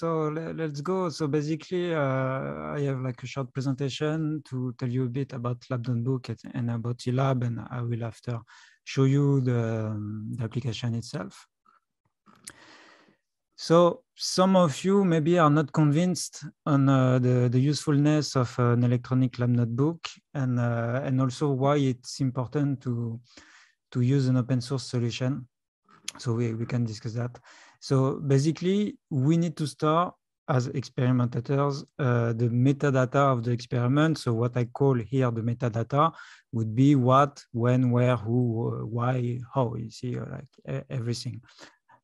let's go. So basically, I have like a short presentation to tell you a bit about Lab Notebook and about eLab, and I will after show you the application itself. So some of you maybe are not convinced on the usefulness of an electronic lab notebook, and also why it's important to use an open source solution. So we can discuss that. So basically, we need to store as experimentators the metadata of the experiment. So what I call here the metadata would be what, when, where, who, why, how. You see, like everything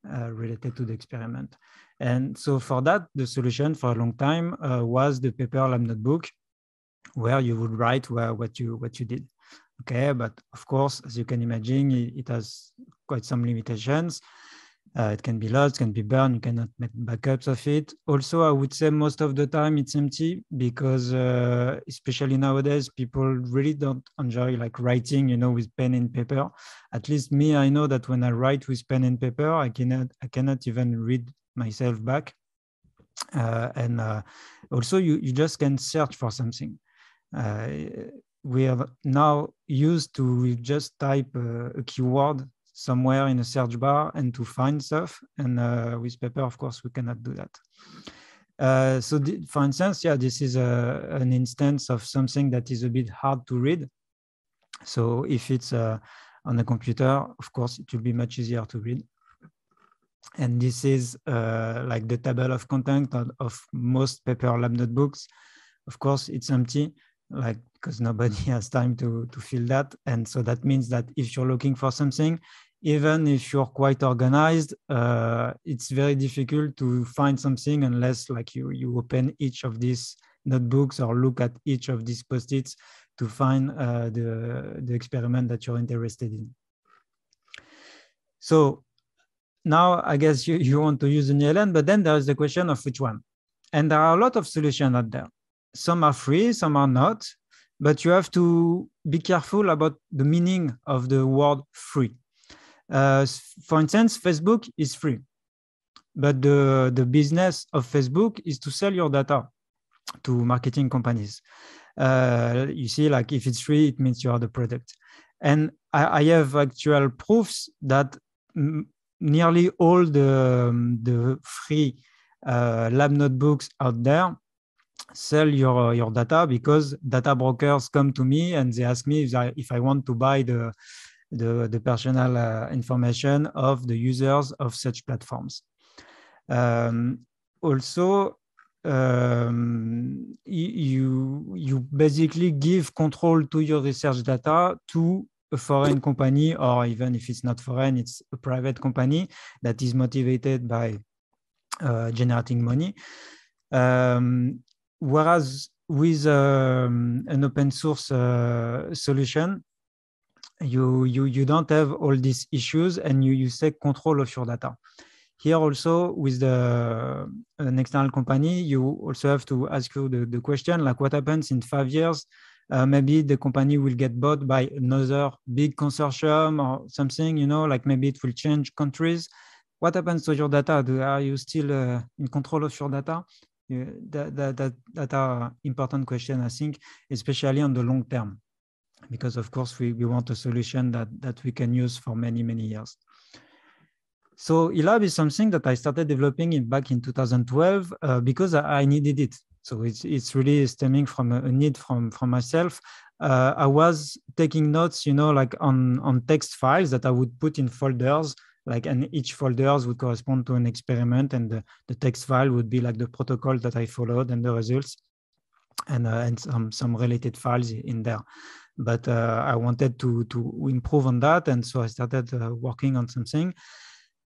related to the experiment. And so for that, the solution for a long time was the paper lab notebook, where you would write what you did. Okay, but of course, as you can imagine, it has quite some limitations. It can be lost, can be burned, you cannot make backups of it. Also, I would say most of the time it's empty because especially nowadays, people really don't enjoy like writing, you know, with pen and paper. At least me, I know that when I write with pen and paper, I cannot even read myself back. And also you just can search for something. We are now used to just type a keyword somewhere in a search bar and to find stuff. And with paper, of course, we cannot do that. So for instance, yeah, this is an instance of something that is a bit hard to read. So if it's on a computer, of course, it will be much easier to read. And this is like the table of content of most paper lab notebooks. Of course, it's empty, like because nobody has time to fill that. And so that means that if you're looking for something, even if you're quite organized, it's very difficult to find something unless like you open each of these notebooks or look at each of these post-its to find the experiment that you're interested in. So now I guess you want to use an ELN, but then there is the question of which one. And there are a lot of solutions out there. Some are free, some are not, but you have to be careful about the meaning of the word free. For instance, Facebook is free, but the business of Facebook is to sell your data to marketing companies. You see, like if it's free, it means you are the product. And I have actual proofs that nearly all the free lab notebooks out there sell your data, because data brokers come to me and they ask me if I want to buy the personal information of the users of such platforms. Also, you basically give control to your research data to a foreign company, or even if it's not foreign, it's a private company that is motivated by generating money. Whereas with an open source solution, you don't have all these issues, and you take control of your data. Here also with an external company, you also have to ask you the question, like what happens in 5 years? Maybe the company will get bought by another big consortium or something, you know, like maybe it will change countries. What happens to your data? Are you still in control of your data? That are important question, I think, especially on the long term, because of course we want a solution that we can use for many, many years. So eLab is something that I started developing back in 2012 because I needed it. So it's really stemming from a need from myself. I was taking notes, you know, like on text files that I would put in folders, like, and each folders would correspond to an experiment, and the text file would be like the protocol that I followed and the results, and some related files in there. But I wanted to improve on that, and so I started working on something.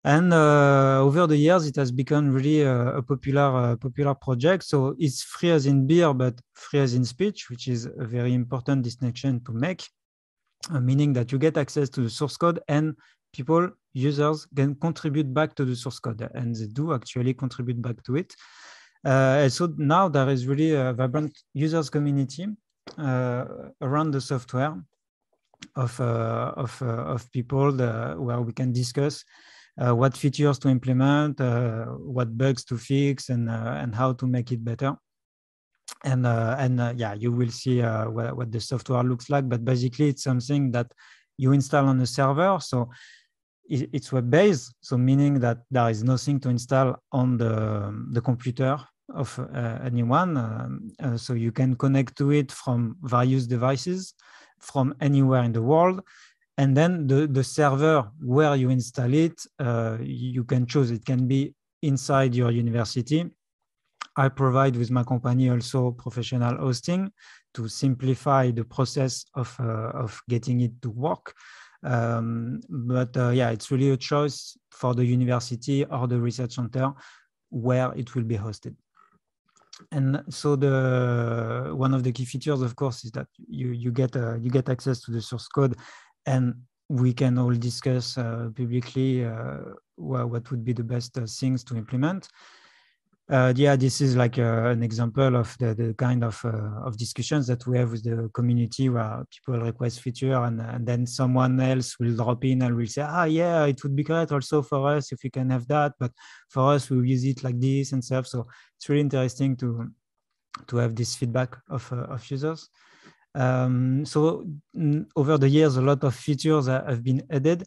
And over the years, it has become really a popular project. So it's free as in beer, but free as in speech, which is a very important distinction to make, meaning that you get access to the source code, and users can contribute back to the source code, and they do actually contribute back to it. And so now there is really a vibrant users community around the software of people where we can discuss what features to implement, what bugs to fix, and how to make it better. And yeah, you will see what the software looks like. But basically, it's something that you install on a server. So it's web-based, so meaning that there is nothing to install on the computer of anyone. So you can connect to it from various devices from anywhere in the world. And then the server where you install it, you can choose. It can be inside your university. I provide with my company also professional hosting to simplify the process of getting it to work. But yeah, it's really a choice for the university or the research center where it will be hosted. And so one of the key features, of course, is that you get access to the source code, and we can all discuss publicly what would be the best things to implement. Yeah, this is like an example of the kind of discussions that we have with the community, where people request feature, and then someone else will drop in and will say, yeah, it would be great also for us if we can have that, but for us, we use it like this and stuff. So it's really interesting to have this feedback of users. So over the years, a lot of features have been added.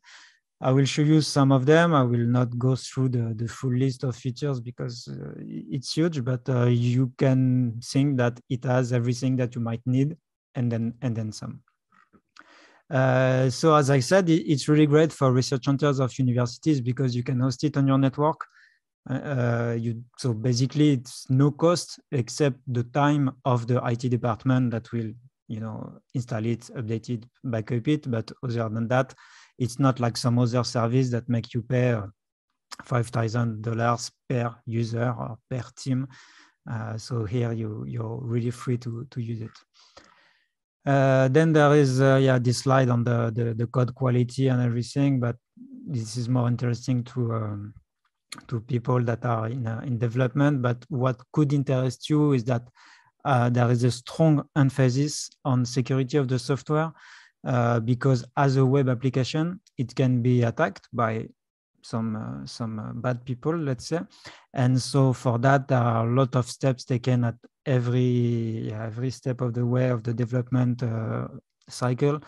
I will show you some of them. I will not go through the full list of features because it's huge, but you can think that it has everything that you might need, and then some. So as I said, it's really great for research centers of universities because you can host it on your network. So basically, it's no cost except the time of the IT department that will, install it, update it, backup it. But other than that, it's not like some other service that make you pay $5,000 per user or per team. So here you're really free to use it. Then there is this slide on the code quality and everything, but this is more interesting to people that are in development. But what could interest you is that there is a strong emphasis on security of the software. Because as a web application, it can be attacked by some bad people, let's say. And so for that, there are a lot of steps taken at every step of the way of the development cycle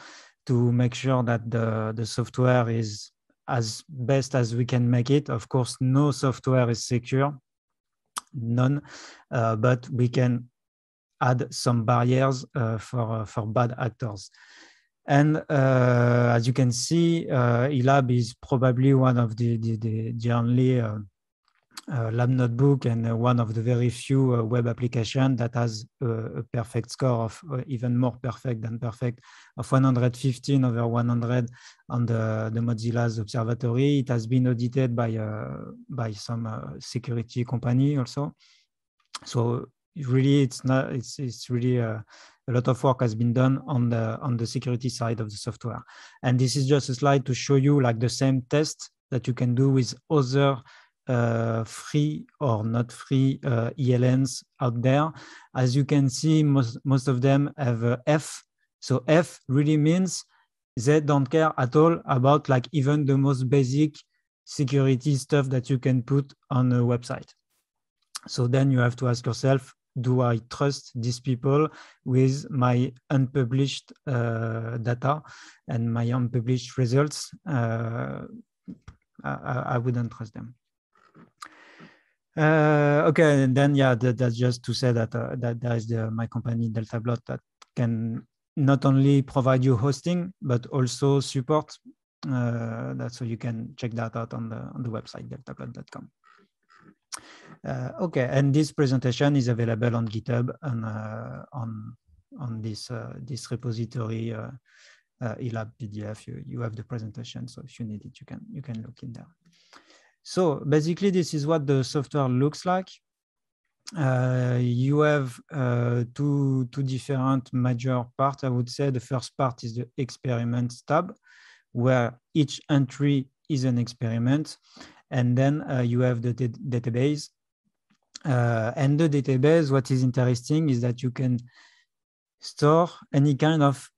to make sure that the software is as best as we can make it. Of course, no software is secure, none, but we can add some barriers for bad actors. And as you can see, eLab is probably one of the only lab notebook and one of the very few web applications that has a perfect score of even more perfect than perfect of 115 over 100 on the Mozilla's observatory. It has been audited by some security company also. So really, it's really a lot of work has been done on the security side of the software. And this is just a slide to show you like the same test that you can do with other free or not free ELNs out there. As you can see, most of them have F. So F really means they don't care at all about like even the most basic security stuff that you can put on a website. So then you have to ask yourself, do I trust these people with my unpublished data and my unpublished results? I wouldn't trust them. Okay, and then that's just to say that that there is my company Deltablot that can not only provide you hosting but also support. So you can check that out on the website deltablot.com. Okay, and this presentation is available on GitHub and on this repository eLab PDF. You have the presentation, so if you need it, you can look in there. So basically, this is what the software looks like. You have two different major parts, I would say. The first part is the experiments tab, where each entry is an experiment. And then you have the database. And the database, what is interesting is that you can store any kind of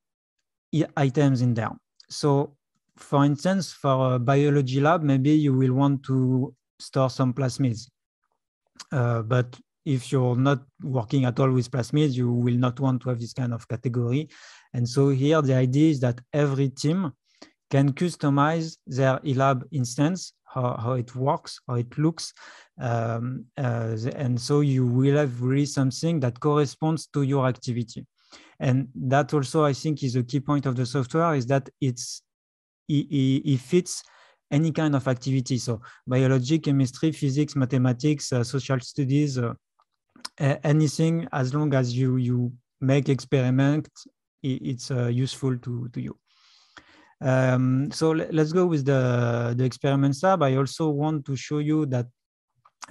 items in there. So for instance, for a biology lab, maybe you will want to store some plasmids. But if you're not working at all with plasmids, you will not want to have this kind of category. And so here, the idea is that every team can customize their eLab instance, how it works, how it looks. And so you will have really something that corresponds to your activity. And that also, I think, is a key point of the software, is that it fits any kind of activity. So biology, chemistry, physics, mathematics, social studies, anything, as long as you make experiments, it's useful to you. So let's go with the experiments tab. I also want to show you that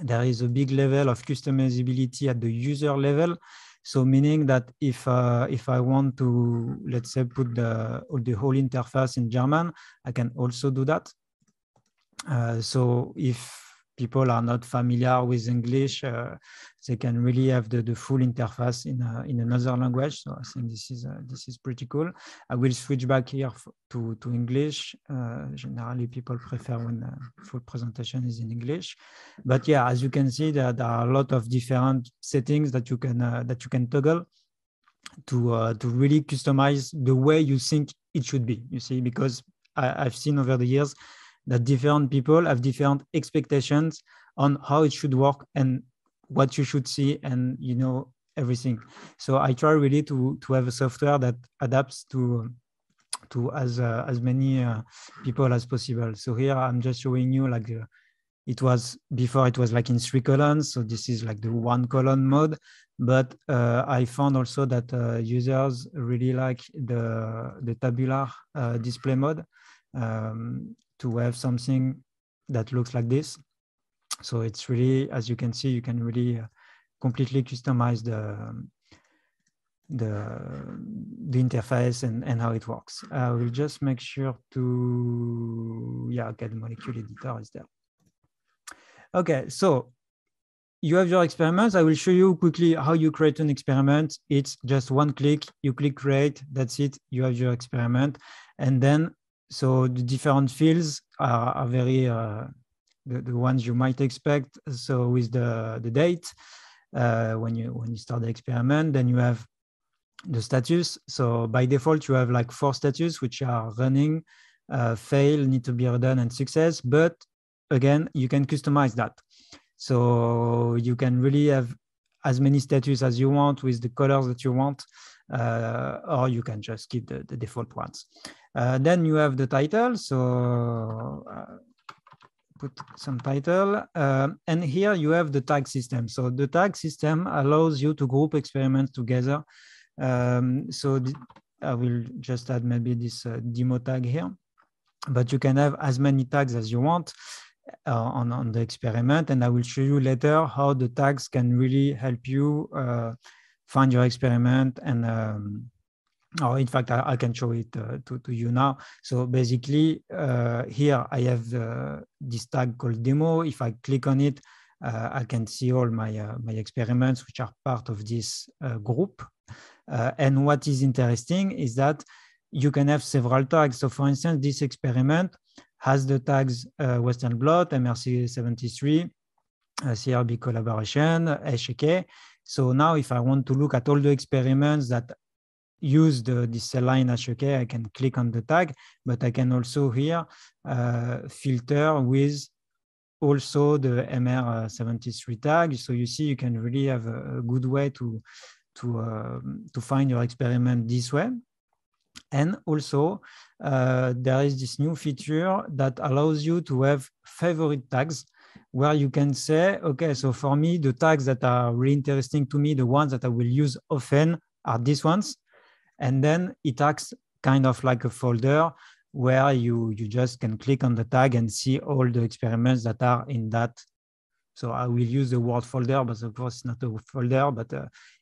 there is a big level of customizability at the user level. So meaning that if I want to, let's say, put the whole interface in German, I can also do that. So if people are not familiar with English, they can really have the full interface in another language. So I think this is pretty cool. I will switch back here to English. Generally, people prefer when the full presentation is in English. But yeah, as you can see, there are a lot of different settings that you can toggle to really customize the way you think it should be. You see, because I've seen over the years that different people have different expectations on how it should work and what you should see, and everything. So I try really to have a software that adapts to as many people as possible. So here I'm just showing you like before it was like in 3 columns. So this is like the 1 column mode. But I found also that users really like the tabular display mode. To have something that looks like this. So it's really, as you can see, you can really completely customize the interface and how it works. I will just make sure to, okay, the molecule editor is there. Okay, so you have your experiments. I will show you quickly how you create an experiment. It's just 1 click, you click create, that's it, you have your experiment. And then, so the different fields are very, the ones you might expect. So with the date, when you start the experiment, then you have the status. So by default, you have like 4 status, which are running, fail, need to be redone, and success. But again, you can customize that. So you can really have as many status as you want with the colors that you want, or you can just keep the default ones. Then you have the title. So put some title. And here you have the tag system. So the tag system allows you to group experiments together. So I will just add maybe this demo tag here, but you can have as many tags as you want on the experiment. And I will show you later how the tags can really help you find your experiment. And or in fact, I can show it to you now. So basically, here I have this tag called demo. If I click on it, I can see all my experiments, which are part of this group. And what is interesting is that you can have several tags. So for instance, this experiment has the tags Western blot, MRC73, CRB collaboration, HK. So now if I want to look at all the experiments that use this cell line HK, I can click on the tag, but I can also here filter with also the MR73 tag. So you see, you can really have a good way to find your experiment this way. And also, there is this new feature that allows you to have favorite tags, where you can say, okay, so for me, the tags that are really interesting to me, the ones that I will use often, are these ones. And then it acts kind of like a folder where you just can click on the tag and see all the experiments that are in that. So I will use the word folder, but of course it's not a folder, but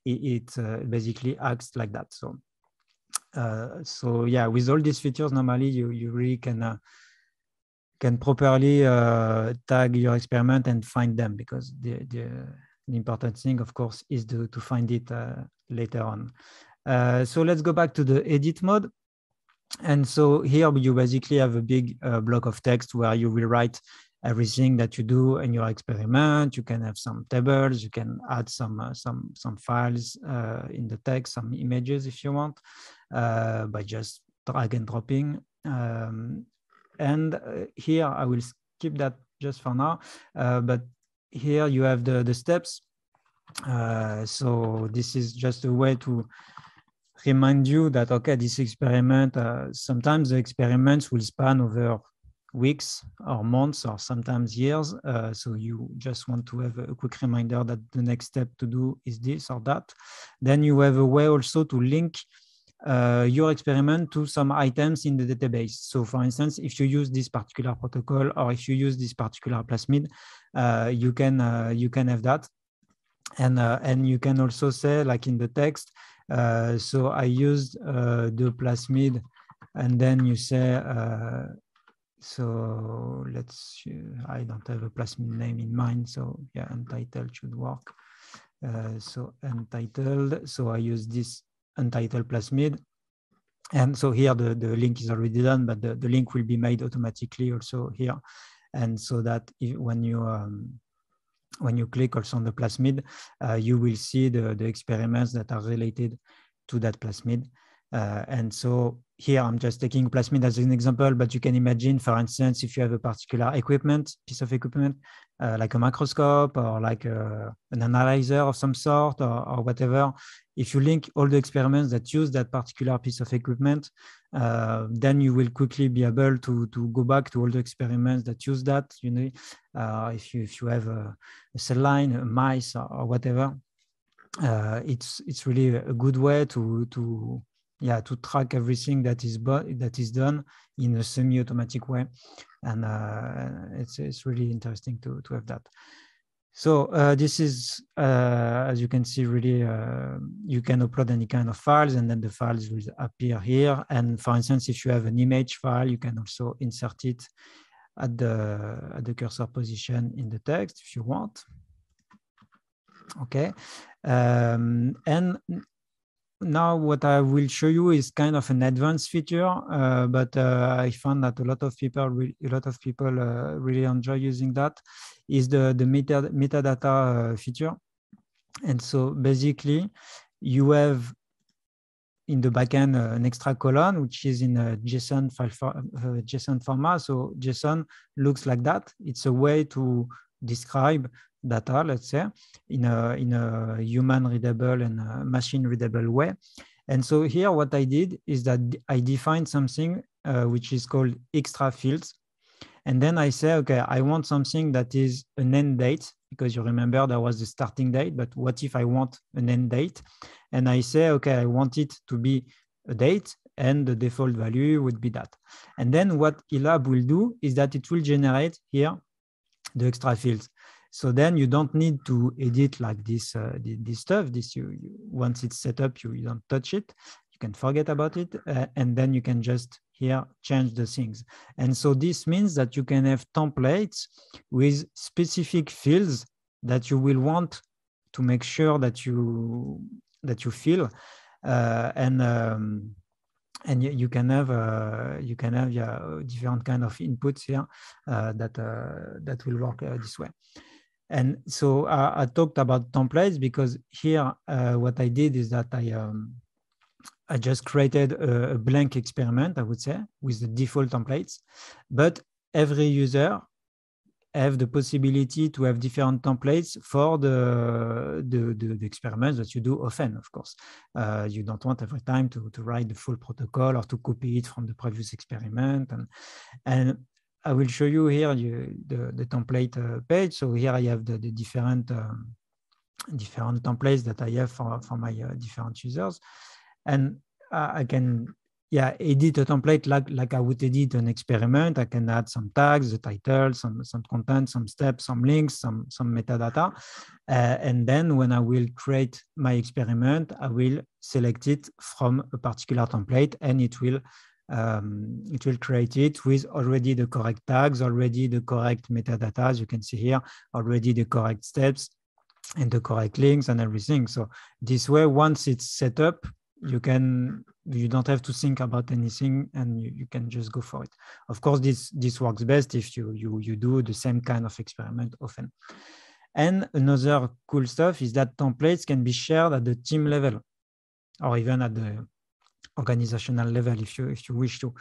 it basically acts like that. So yeah, with all these features, normally you really can properly tag your experiment and find them, because the important thing, of course, is to find it later on. So let's go back to the edit mode. And so here you basically have a big block of text where you will write everything that you do in your experiment. You can have some tables, you can add some files in the text, some images if you want, by just drag and dropping. And here I will skip that just for now, but here you have the steps. So this is just a way to remind you that, okay, this experiment, sometimes the experiments will span over weeks or months or sometimes years. So you just want to have a quick reminder that the next step to do is this or that. Then you have a way also to link your experiment to some items in the database. So for instance, if you use this particular protocol or if you use this particular plasmid, you can have that. And you can also say, like in the text, so I used the plasmid, and then you say, so let's, I don't have a plasmid name in mind, so yeah, untitled should work. So untitled, so I use this untitled plasmid. And so here the link is already done, but the link will be made automatically also here. And so that when you click also on the plasmid, you will see the experiments that are related to that plasmid. And so here I'm just taking plasmid as an example, but you can imagine, for instance, if you have a particular piece of equipment, like a microscope or like an analyzer of some sort or whatever, if you link all the experiments that use that particular piece of equipment, then you will quickly be able to go back to all the experiments that use that. You know, if you have a cell line, a mice or whatever, it's really a good way to track everything that is done in a semi-automatic way, and it's really interesting to have that. So this is, as you can see, really, you can upload any kind of files, and then the files will appear here. And for instance, if you have an image file, you can also insert it at the cursor position in the text if you want. Okay, and now what I will show you is kind of an advanced feature, but I found that a lot of people really enjoy using that, is the metadata feature. And so basically you have in the backend an extra colon, which is in a JSON file JSON format. So JSON looks like that. It's a way to describe data, let's say, in a human readable and machine readable way. And so here what I did is that I defined something which is called extra fields. And then I say, okay, I want something that is an end date, because you remember there was the starting date, but what if I want an end date? And I say, okay, I want it to be a date, and the default value would be that. And then what ELAB will do is that it will generate here the extra fields. So then you don't need to edit like this stuff. Once it's set up, you don't touch it. You can forget about it, and then you can just here change the things. And so this means that you can have templates with specific fields that you will want to make sure that you fill, and you can have different kind of inputs here that will work this way. And so I talked about templates because here what I did is that I just created a blank experiment, I would say, with the default templates, but every user have the possibility to have different templates for the experiments that you do often, of course. You don't want every time to write the full protocol or to copy it from the previous experiment. And I will show you here the template page. So here I have the different templates that I have for my different users. And I can edit a template like I would edit an experiment. I can add some tags, the title, some content, some steps, some links, some metadata. And then when I will create my experiment, I will select it from a particular template, and it will create it with already the correct tags, already the correct metadata, as you can see here, already the correct steps and the correct links and everything. So this way, once it's set up, you don't have to think about anything, and you can just go for it. Of course, this works best if you do the same kind of experiment often. And another cool stuff is that templates can be shared at the team level, or even at the organizational level if you wish to.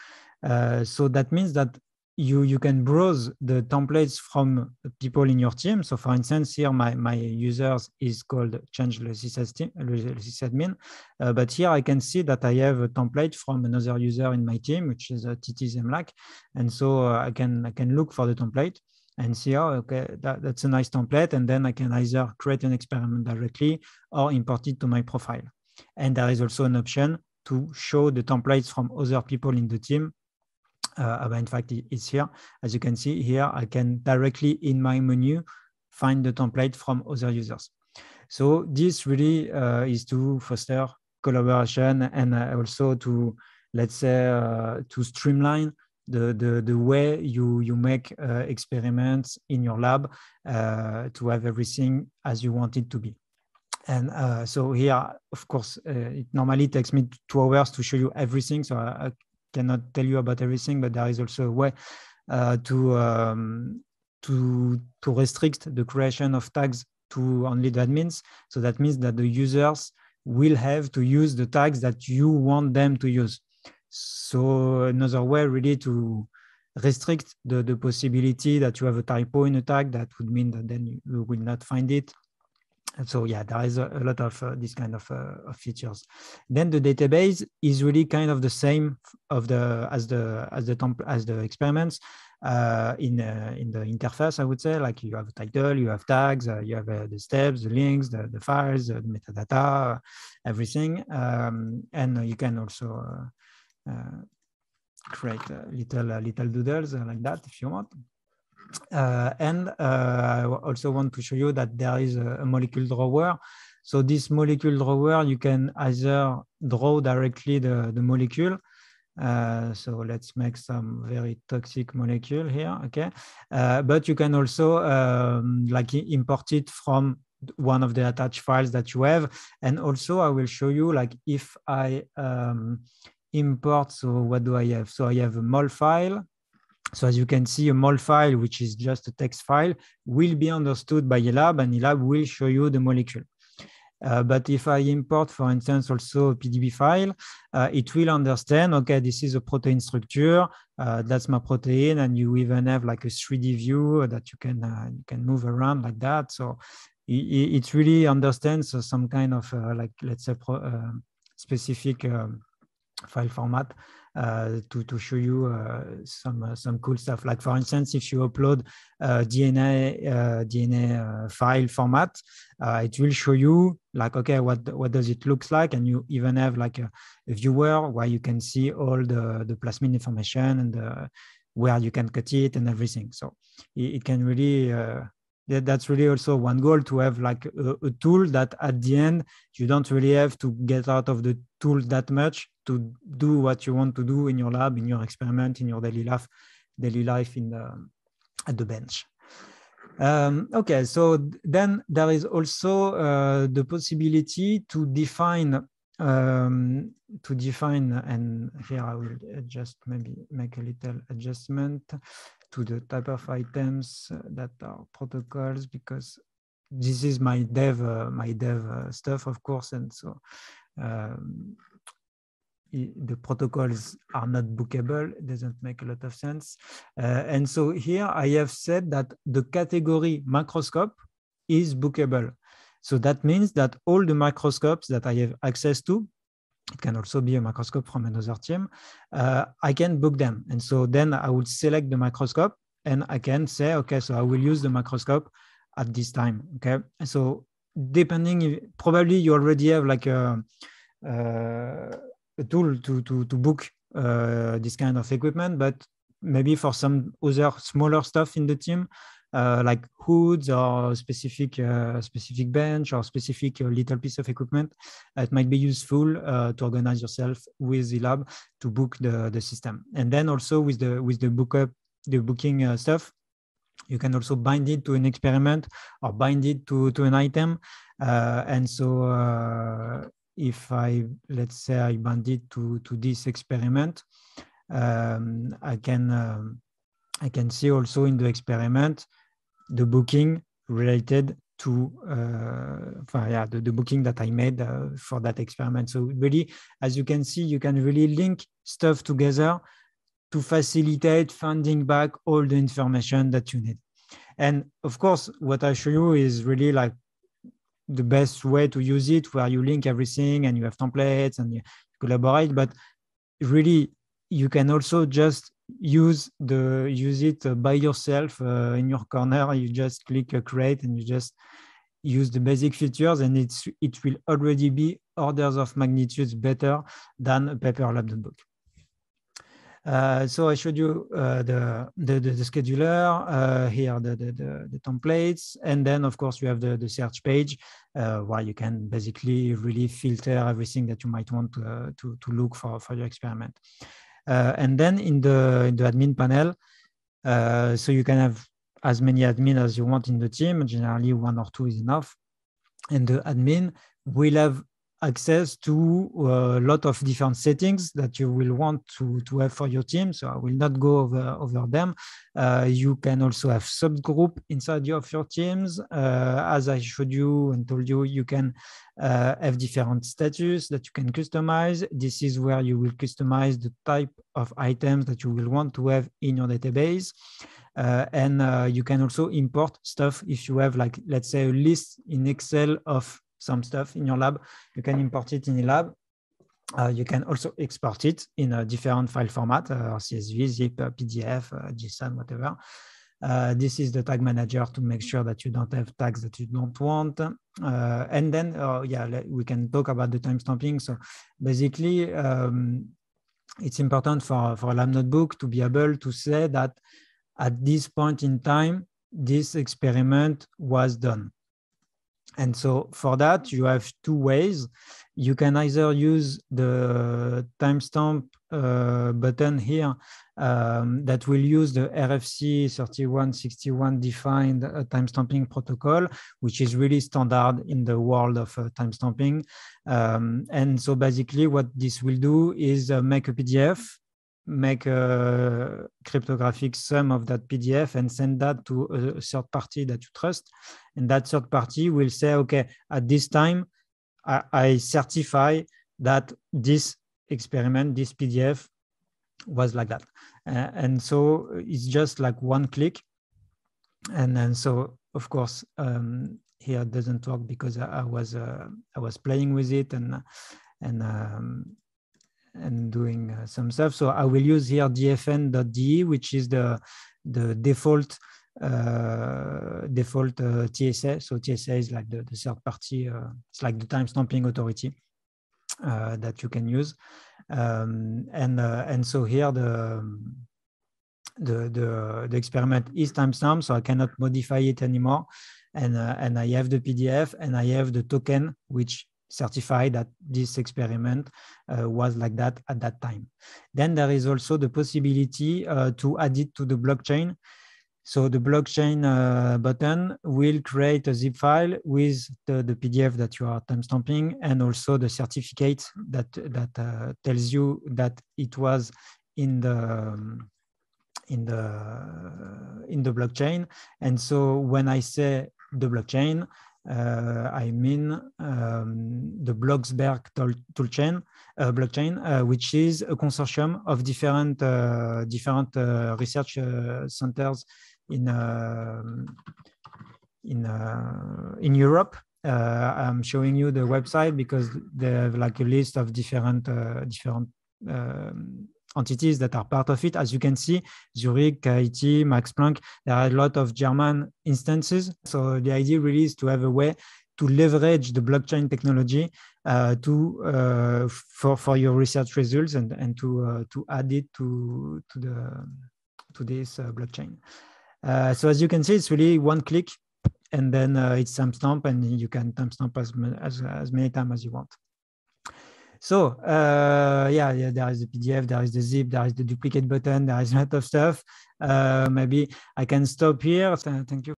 So that means that you can browse the templates from people in your team. So for instance, here my users is called change le sysadmin, but here I can see that I have a template from another user in my team, which is TT Zemlak, and so I can look for the template and see, oh, okay, that's a nice template, and then I can either create an experiment directly or import it to my profile. And there is also an option to show the templates from other people in the team. In fact, it's here. As you can see here, I can directly in my menu find the template from other users. So this really is to foster collaboration and also to, let's say, to streamline the way you make experiments in your lab to have everything as you want it to be. And so here, of course, it normally takes me 2 hours to show you everything. So I cannot tell you about everything, but there is also a way to restrict the creation of tags to only the admins. So that means that the users will have to use the tags that you want them to use. So another way really to restrict the possibility that you have a typo in a tag, that would mean that then you will not find it. And so yeah, there is a lot of this kind of features. Then the database is really kind of the same as the experiments in the interface. I would say, like you have a title, you have tags, you have the steps, the links, the files, the metadata, everything, and you can also create little doodles like that if you want. I also want to show you that there is a molecule drawer. So this molecule drawer, you can either draw directly the molecule. So let's make some very toxic molecule here, okay? But you can also like import it from one of the attached files that you have. And also I will show you, like, if I import, so what do I have? So I have a mol file. So as you can see, a mol file, which is just a text file, will be understood by ELAB, and ELAB will show you the molecule. But if I import, for instance, also a PDB file, it will understand, okay, this is a protein structure, that's my protein, and you even have like a 3D view that you can move around like that. So it really understands some kind of like, let's say, specific file format to show you some cool stuff. Like for instance, if you upload DNA file format, it will show you like, okay, what does it look like, and you even have like a viewer where you can see all the plasmid information and where you can cut it and everything. So it can really that's really also one goal, to have like a tool that at the end you don't really have to get out of the tool that much to do what you want to do in your lab, in your experiment, in your daily life at the bench. Okay, so then there is also the possibility to define, and here I will just maybe make a little adjustment to the type of items that are protocols, because this is my dev stuff, of course, and so the protocols are not bookable. It doesn't make a lot of sense. And so here I have said that the category macroscope is bookable. So that means that all the microscopes that I have access to, it can also be a microscope from another team, I can book them. And so then I would select the microscope and I can say, okay, so I will use the microscope at this time, okay? So depending, probably you already have like a tool to book this kind of equipment, but maybe for some other smaller stuff in the team, like hoods or specific bench or specific little piece of equipment, it might be useful to organize yourself with the lab to book the system. And then also with the booking stuff, you can also bind it to an experiment or bind it to an item, and so if let's say I bind it to this experiment, I can see also in the experiment the booking related to the booking that I made for that experiment. So really, as you can see, you can really link stuff together to facilitate finding back all the information that you need. And of course, what I show you is really like the best way to use it, where you link everything and you have templates and you collaborate. But really, you can also just use it by yourself in your corner. You just click create and you just use the basic features, and it will already be orders of magnitudes better than a paper lab notebook. So I showed you the scheduler, here the templates, and then of course you have the search page where you can basically really filter everything that you might want to look for your experiment. And then in the admin panel, so you can have as many admin as you want in the team. Generally 1 or 2 is enough, and the admin will have access to a lot of different settings that you will want to have for your team. So I will not go over them. You can also have subgroup inside of your teams. As I showed you and told you, you can have different status that you can customize. This is where you will customize the type of items that you will want to have in your database. And you can also import stuff. If you have, like, let's say, a list in Excel of some stuff in your lab, you can import it in a lab. You can also export it in a different file format, CSV, zip, PDF, JSON, whatever. This is the tag manager to make sure that you don't have tags that you don't want. And then, we can talk about the timestamping. So basically, it's important for a lab notebook to be able to say that at this point in time, this experiment was done. And so for that, you have 2 ways. You can either use the timestamp button here that will use the RFC 3161 defined timestamping protocol, which is really standard in the world of timestamping. And so basically what this will do is make a PDF, make a cryptographic sum of that PDF and send that to a third party that you trust. And that third party will say, okay, at this time, I certify that this experiment, this PDF was like that. And so it's just like one click. And then, so of course, here it doesn't work because I was playing with it and doing some stuff. So I will use here dfn.de, which is the default TSA. So TSA is like the third party. It's like the timestamping authority that you can use. And so here the experiment is timestamped, so I cannot modify it anymore. And I have the PDF and I have the token which certify that this experiment was like that at that time. Then there is also the possibility to add it to the blockchain. So the blockchain button will create a zip file with the PDF that you are timestamping, and also the certificate that tells you that it was in the blockchain. And so when I say the blockchain, I mean the Bloxberg toolchain blockchain, which is a consortium of different research centers in Europe. I'm showing you the website because they have like a list of different entities that are part of it. As you can see, Zurich, KIT, Max Planck, there are a lot of German instances. So the idea really is to have a way to leverage the blockchain technology for your research results and to add it to this blockchain. So as you can see, it's really one click, and then it's timestamp, and you can timestamp as many times as you want. So yeah, there is the PDF, there is the zip, there is the duplicate button, there is a lot of stuff. Maybe I can stop here. Thank you.